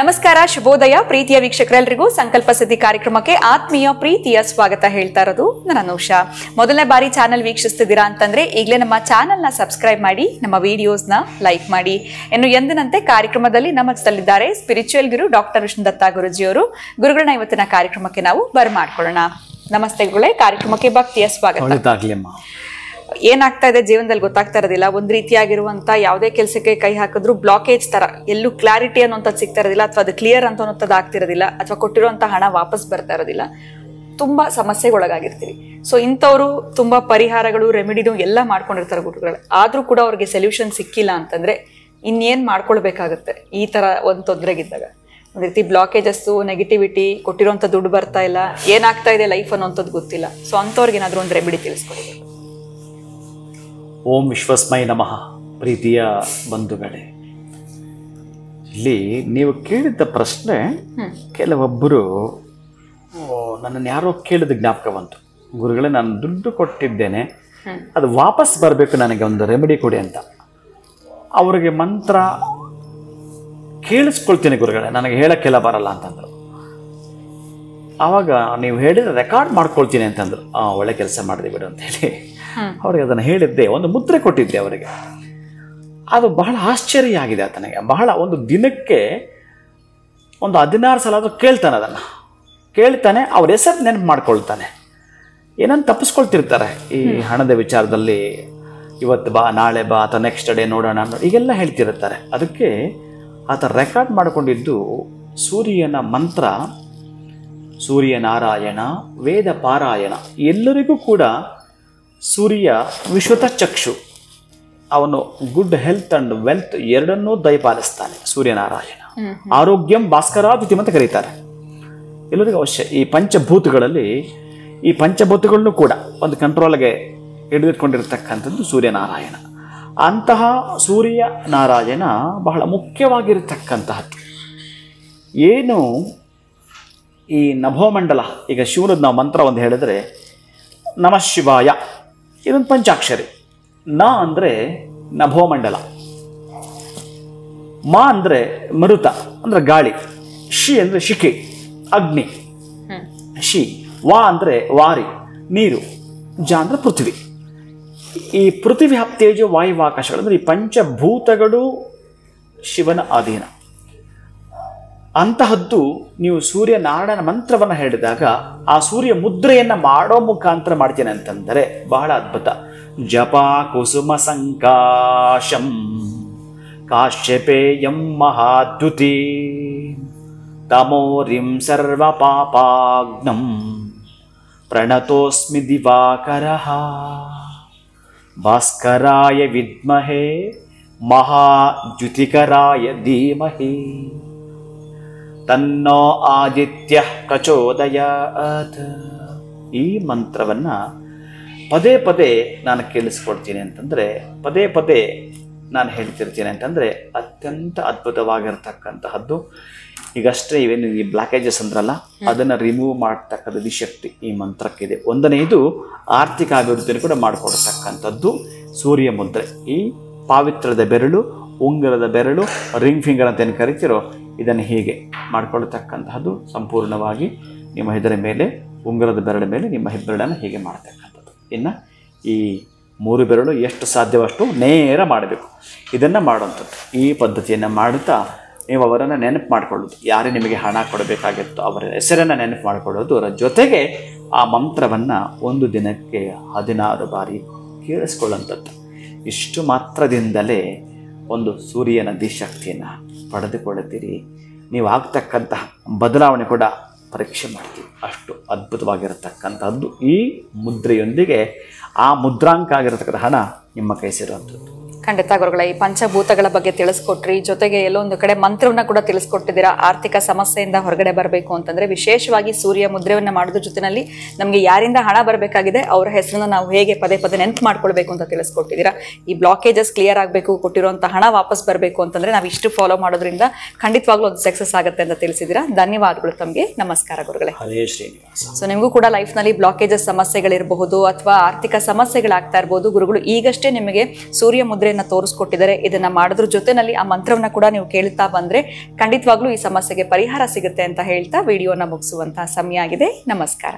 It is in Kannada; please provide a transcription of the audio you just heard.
ನಮಸ್ಕಾರ, ಶುಭೋದಯ ಪ್ರೀತಿಯ ವೀಕ್ಷಕರೆಲ್ಲರಿಗೂ ಸಂಕಲ್ಪ ಸಿದ್ಧಿ ಕಾರ್ಯಕ್ರಮಕ್ಕೆ ಆತ್ಮೀಯ ಪ್ರೀತಿಯ ಸ್ವಾಗತ ಹೇಳ್ತಾ ಇರೋದು ನಾನು ಅನುಷಾ. ಮೊದಲನೇ ಬಾರಿ ಚಾನೆಲ್ ವೀಕ್ಷಿಸ್ತಿದ್ದೀರಾ ಅಂತಂದ್ರೆ ಈಗಲೇ ನಮ್ಮ ಚಾನೆಲ್ನ ಸಬ್ಸ್ಕ್ರೈಬ್ ಮಾಡಿ, ನಮ್ಮ ವಿಡಿಯೋಸ್ನ ಲೈಕ್ ಮಾಡಿ. ಇನ್ನು ಎಂದಿನಂತೆ ಕಾರ್ಯಕ್ರಮದಲ್ಲಿ ನಮ್ಮ ಜೊತೆಲಿದ್ದಾರೆ ಸ್ಪಿರಿಚುವಲ್ ಗುರು ಡಾಕ್ಟರ್ ವಿಷ್ಣುದತ್ತ ಗುರುಜಿಯವರು. ಗುರುಗಳನ್ನ ಇವತ್ತಿನ ಕಾರ್ಯಕ್ರಮಕ್ಕೆ ನಾವು ಬರಮಾಡ್ಕೊಳ್ಳೋಣ. ನಮಸ್ತೆ ಗುರುಗಳೇ, ಕಾರ್ಯಕ್ರಮಕ್ಕೆ ಭಕ್ತಿಯ ಸ್ವಾಗತ. ಏನಾಗ್ತಾ ಇದೆ ಜೀವನದಲ್ಲಿ ಗೊತ್ತಾಗ್ತಾ ಇರೋದಿಲ್ಲ. ಒಂದ್ ರೀತಿಯಾಗಿರುವಂತ ಯಾವುದೇ ಕೆಲಸಕ್ಕೆ ಕೈ ಹಾಕಿದ್ರು ಬ್ಲಾಕೇಜ್ ತರ, ಎಲ್ಲೂ ಕ್ಲಾರಿಟಿ ಅನ್ನೋಂಥದ್ದು ಸಿಗ್ತಾ ಇರೋದಿಲ್ಲ, ಅಥವಾ ಅದು ಕ್ಲಿಯರ್ ಅಂತ ಅನ್ನೋಂಥದ್ದು ಆಗ್ತಿರೋದಿಲ್ಲ, ಅಥವಾ ಕೊಟ್ಟಿರುವಂತ ಹಣ ವಾಪಸ್ ಬರ್ತಾ ಇರೋದಿಲ್ಲ. ತುಂಬಾ ಸಮಸ್ಯೆಗೊಳಗಾಗಿರ್ತೀವಿ. ಸೊ ಇಂಥವ್ರು ತುಂಬಾ ಪರಿಹಾರಗಳು, ರೆಮಿಡಿನು ಎಲ್ಲ ಮಾಡ್ಕೊಂಡಿರ್ತಾರೆ ಗುರುಗಳು. ಆದ್ರೂ ಕೂಡ ಅವ್ರಿಗೆ ಸೊಲ್ಯೂಷನ್ ಸಿಕ್ಕಿಲ್ಲ ಅಂತಂದ್ರೆ ಇನ್ನೇನ್ ಮಾಡ್ಕೊಳ್ಬೇಕಾಗತ್ತೆ ಈ ತರ ಒಂದು ತೊಂದರೆಗಿದ್ದಾಗ. ಒಂದ್ ರೀತಿ ಬ್ಲಾಕೇಜಸ್ಸು, ನೆಗೆಟಿವಿಟಿ, ಕೊಟ್ಟಿರೋಂಥ ದುಡ್ಡು ಬರ್ತಾ ಇಲ್ಲ, ಏನಾಗ್ತಾ ಇದೆ ಲೈಫ್ ಅನ್ನೋಂಥದ್ದು ಗೊತ್ತಿಲ್ಲ. ಸೊ ಅಂಥವ್ರಿಗೆ ಏನಾದ್ರು ಒಂದು ರೆಮಿಡಿ ತಿಳಿಸ್ಕೊಡಿ. ಓಂ ವಿಶ್ವಸ್ಮೈ ನಮಃ. ಪ್ರೀತಿಯ ಬಂಧುಗಳೇ, ಇಲ್ಲಿ ನೀವು ಕೇಳಿದ್ದ ಪ್ರಶ್ನೆ ಕೆಲವೊಬ್ಬರು ನನ್ನನ್ನು ಯಾರೋ ಕೇಳಿದ ಜ್ಞಾಪಕ ಬಂತು. ಗುರುಗಳೇ, ನಾನು ದುಡ್ಡು ಕೊಟ್ಟಿದ್ದೇನೆ, ಅದು ವಾಪಸ್ ಬರಬೇಕು, ನನಗೆ ಒಂದು ರೆಮಿಡಿ ಕೊಡಿ ಅಂತ. ಅವರಿಗೆ ಮಂತ್ರ ಕೇಳಿಸ್ಕೊಳ್ತೀನಿ ಗುರುಗಳೇ, ನನಗೆ ಹೇಳಕ್ಕೆಲ್ಲ ಬರಲ್ಲ ಅಂತಂದರು. ಆವಾಗ ನೀವು ಹೇಳಿದ್ರೆ ರೆಕಾರ್ಡ್ ಮಾಡ್ಕೊಳ್ತೀನಿ ಅಂತಂದ್ರು. ಒಳ್ಳೆ ಕೆಲಸ ಮಾಡಿದೆ ಬಿಡು ಅಂತ ಹೇಳಿ ಅವ್ರಿಗೆ ಅದನ್ನು ಹೇಳಿದ್ದೆ, ಒಂದು ಮುದ್ರೆ ಕೊಟ್ಟಿದ್ದೆ ಅವರಿಗೆ. ಅದು ಬಹಳ ಆಶ್ಚರ್ಯ ಆಗಿದೆ ಆತನಿಗೆ. ಬಹಳ ಒಂದು ದಿನಕ್ಕೆ ಒಂದು 16 ಸಲ ಆದರೂ ಕೇಳ್ತಾನೆ, ಅದನ್ನು ಕೇಳ್ತಾನೆ, ಅವ್ರ ಹೆಸರು ನೆನಪು ಮಾಡ್ಕೊಳ್ತಾನೆ. ಏನನ್ನು ತಪ್ಪಿಸ್ಕೊಳ್ತಿರ್ತಾರೆ ಈ ಹಣದ ವಿಚಾರದಲ್ಲಿ. ಇವತ್ತು ಬಾ, ನಾಳೆ ಬಾ, ಅಥವಾ ನೆಕ್ಸ್ಟ್ ಡೇ ನೋಡೋಣ ಈಗೆಲ್ಲ ಹೇಳ್ತಿರ್ತಾರೆ. ಅದಕ್ಕೆ ಆತ ರೆಕಾರ್ಡ್ ಮಾಡಿಕೊಂಡಿದ್ದು ಸೂರ್ಯನ ಮಂತ್ರ, ಸೂರ್ಯನಾರಾಯಣ, ವೇದ ಪಾರಾಯಣ. ಎಲ್ಲರಿಗೂ ಕೂಡ ಸೂರ್ಯ ವಿಶ್ವತ ಚಕ್ಷು, ಅವನು ಗುಡ್ ಹೆಲ್ತ್ ಅಂಡ್ ವೆಲ್ತ್ ಎರಡನ್ನೂ ದಯಪಾಲಿಸ್ತಾನೆ ಸೂರ್ಯನಾರಾಯಣ. ಆರೋಗ್ಯಂ ಭಾಸ್ಕರಾದ್ಯುತಿ ಅಂತ ಕರೀತಾರೆ. ಎಲ್ಲರಿಗೂ ಅವಶ್ಯ ಈ ಪಂಚಭೂತಗಳಲ್ಲಿ, ಈ ಪಂಚಭೂತಗಳನ್ನು ಕೂಡ ಒಂದು ಕಂಟ್ರೋಲ್ಗೆ ಹಿಡಿದಿಟ್ಕೊಂಡಿರ್ತಕ್ಕಂಥದ್ದು ಸೂರ್ಯನಾರಾಯಣ. ಅಂತಹ ಸೂರ್ಯನಾರಾಯಣ ಬಹಳ ಮುಖ್ಯವಾಗಿರತಕ್ಕಂತಹದ್ದು. ಏನು ಈ ನಭೋಮಂಡಲ, ಈಗ ಶಿವನದ್ದು ನಾವು ಮಂತ್ರ ಒಂದು ಹೇಳಿದ್ರೆ ನಮಃ ಶಿವಾಯ, ಇದೊಂದು ಪಂಚಾಕ್ಷರಿ. ನ ಅಂದರೆ ನಭೋಮಂಡಲ, ಮ ಅಂದರೆ ಮರುತ ಅಂದರೆ ಗಾಳಿ, ಶಿ ಅಂದರೆ ಶಿಖೆ ಅಗ್ನಿ, ಶಿ ವಾ ಅಂದರೆ ವಾರಿ ನೀರು, ಜ ಅಂದರೆ ಪೃಥ್ವಿ. ಈ ಪೃಥ್ವಿ ತೇಜೋ ವಾಯು ಆಕಾಶಗಳು ಅಂದರೆ ಈ ಪಂಚಭೂತಗಳು ಶಿವನ ಅಧೀನ. ಅಂತಹದ್ದು ನೀವು ಸೂರ್ಯನಾರಾಯಣ ಮಂತ್ರವನ್ನು ಹೇಳಿದಾಗ ಆ ಸೂರ್ಯ ಮುದ್ರೆಯನ್ನು ಮಾಡೋ ಮುಖಾಂತರ ಮಾಡ್ತೇನೆ ಅಂತಂದರೆ ಬಹಳ ಅದ್ಭುತ. ಜಪ ಕುಸುಮ ಸಂಕಾಶಂ ಕಾಶ್ಯಪೇಯಂ ಮಹಾದ್ಯುತಿ ತಮೋರಿಂ ಸರ್ವ ಪಾಪಾಗ್ನಂ ಪ್ರಣತೋಸ್ಮಿ ದಿವಾಕರಃ ಭಾಸ್ಕರಾಯ ವಿದ್ಮಹೇ ಮಹಾದ್ಯುತಿಕರಾಯ ಧೀಮಹಿ ತನ್ನೋ ಆದಿತ್ಯ ಪ್ರಚೋದಯಾತ್. ಈ ಮಂತ್ರವನ್ನು ಪದೇ ಪದೇ ನಾನು ಕೇಳಿಸ್ಕೊಡ್ತೀನಿ ಅಂತಂದರೆ, ಪದೇ ಪದೇ ನಾನು ಹೇಳ್ತಿರ್ತೀನಿ ಅಂತಂದರೆ ಅತ್ಯಂತ ಅದ್ಭುತವಾಗಿರ್ತಕ್ಕಂತಹದ್ದು. ಈಗಷ್ಟೇ ಇವೇನು ಈ ಬ್ಲಾಕೇಜಸ್ ಅಂದ್ರಲ್ಲ, ಅದನ್ನು ರಿಮೂವ್ ಮಾಡ್ತಕ್ಕಂಥದ್ದು ಶಕ್ತಿ ಈ ಮಂತ್ರಕ್ಕಿದೆ. ಒಂದನೆಯದು ಆರ್ಥಿಕ ಅಭಿವೃದ್ಧಿಯನ್ನು ಕೂಡ ಮಾಡಿಕೊಡ್ತಕ್ಕಂಥದ್ದು ಸೂರ್ಯ ಮುದ್ರೆ. ಈ ಪಾವಿತ್ರದ ಬೆರಳು, ಉಂಗುರದ ಬೆರಳು, ರಿಂಗ್ ಫಿಂಗರ್ ಅಂತ ಏನು ಕರಿತೀರೋ, ಇದನ್ನು ಹೀಗೆ ಮಾಡಿಕೊಳ್ತಕ್ಕಂತಹದ್ದು. ಸಂಪೂರ್ಣವಾಗಿ ನಿಮ್ಮ ಹೆದರ ಮೇಲೆ, ಉಂಗುರದ ಬೆರಳ ಮೇಲೆ ನಿಮ್ಮ ಹೆಬ್ಬೆರಳನ್ನು ಹೀಗೆ ಮಾಡ್ತಕ್ಕಂಥದ್ದು. ಇನ್ನು ಈ 3 ಬೆರಳು ಎಷ್ಟು ಸಾಧ್ಯವಷ್ಟು ನೇರ ಮಾಡಬೇಕು. ಇದನ್ನು ಮಾಡುವಂಥದ್ದು. ಈ ಪದ್ಧತಿಯನ್ನು ಮಾಡುತ್ತಾ ನೀವು ಅವರನ್ನು ನೆನಪು ಮಾಡಿಕೊಳ್ಳೋದು. ಯಾರೇ ನಿಮಗೆ ಹಣ ಕೊಡಬೇಕಾಗಿತ್ತು ಅವರ ಹೆಸರನ್ನು ನೆನಪು ಮಾಡಿಕೊಳ್ಳೋದು. ಅದರ ಜೊತೆಗೆ ಆ ಮಂತ್ರವನ್ನು ಒಂದು ದಿನಕ್ಕೆ 16 ಬಾರಿ ಕೇಳಿಸ್ಕೊಳ್ಳುವಂಥದ್ದು. ಇಷ್ಟು ಮಾತ್ರದಿಂದಲೇ ಒಂದು ಸೂರ್ಯನ ದಿಶಕ್ತಿಯನ್ನು ಪಡೆದುಕೊಳ್ಳುತ್ತೀರಿ. ನೀವು ಆಗ್ತಕ್ಕಂತಹ ಬದಲಾವಣೆ ಕೂಡ ಪರೀಕ್ಷೆ ಮಾಡ್ತೀವಿ. ಅಷ್ಟು ಅದ್ಭುತವಾಗಿರತಕ್ಕಂಥದ್ದು ಈ ಮುದ್ರೆಯೊಂದಿಗೆ ಆ ಮುದ್ರಾಂಕ ಆಗಿರತಕ್ಕಂಥ ಹಣ ನಿಮ್ಮ ಕೈ ಸೇರುವಂಥದ್ದು. ಖಂಡಿತ ಗುರುಗಳ, ಈ ಪಂಚಭೂತಗಳ ಬಗ್ಗೆ ತಿಳಿಸ್ಕೊಟ್ರಿ, ಜೊತೆಗೆ ಎಲ್ಲೊಂದು ಕಡೆ ಮಂತ್ರವನ್ನ ಕೂಡ ತಿಳಿಸ್ಕೊಟ್ಟಿದ್ದೀರಾ. ಆರ್ಥಿಕ ಸಮಸ್ಯೆಯಿಂದ ಹೊರಗಡೆ ಬರಬೇಕು ಅಂತಂದ್ರೆ ವಿಶೇಷವಾಗಿ ಸೂರ್ಯ ಮುದ್ರೆಯನ್ನ ಮಾಡೋದ್ರ ಜೊತೆನಲ್ಲಿ ನಮಗೆ ಯಾರಿಂದ ಹಣ ಬರಬೇಕಾಗಿದೆ ಅವರ ಹೆಸರನ್ನ ನಾವು ಹೇಗೆ ಪದೇ ಪದೇ ನೆನಪು ಮಾಡ್ಕೊಳ್ಬೇಕು ಅಂತ ತಿಳಿಸ್ಕೊಟ್ಟಿದ್ದೀರಾ. ಈ ಬ್ಲಾಕೇಜಸ್ ಕ್ಲಿಯರ್ ಆಗಬೇಕು, ಕೊಟ್ಟಿರುವಂತ ಹಣ ವಾಪಸ್ ಬರಬೇಕು ಅಂತಂದ್ರೆ ನಾವು ಇಷ್ಟು ಫಾಲೋ ಮಾಡೋದ್ರಿಂದ ಖಂಡಿತವಾಗ್ಲೂ ಅದು ಸಕ್ಸಸ್ ಆಗುತ್ತೆ ಅಂತ ತಿಳಿಸಿದ್ದೀರಾ. ಧನ್ಯವಾದಗಳು ತಮಗೆ. ನಮಸ್ಕಾರ ಗುರುಗಳೇ. ಹರೇ ಶ್ರೀನಿವಾಸ. ಸೊ ನಿಮಗೂ ಕೂಡ ಲೈಫ್ ನಲ್ಲಿ ಬ್ಲಾಕೇಜಸ್ ಸಮಸ್ಯೆಗಳಿರಬಹುದು ಅಥವಾ ಆರ್ಥಿಕ ಸಮಸ್ಯೆಗಳಾಗ್ತಾ ಇರಬಹುದು. ಗುರುಗಳು ಈಗಷ್ಟೇ ನಿಮಗೆ ಸೂರ್ಯ ಮುದ್ರೆ ಸಮಸ್ಯೆಯನ್ನ ತೋರಿಸ್ಕೊಟ್ಟಿದ್ದಾರೆ. ಇದನ್ನ ಮಾಡೋದ್ರ ಜೊತೆನಲ್ಲಿ ಆ ಮಂತ್ರವನ್ನ ಕೂಡ ನೀವು ಕೇಳುತ್ತಾ ಬಂದ್ರೆ ಖಂಡಿತವಾಗ್ಲೂ ಈ ಸಮಸ್ಯೆಗೆ ಪರಿಹಾರ ಸಿಗುತ್ತೆ ಅಂತ ಹೇಳ್ತಾ ವಿಡಿಯೋನ ಮುಗಿಸುವಂತಹ ಸಮಯ ಆಗಿದೆ. ನಮಸ್ಕಾರ.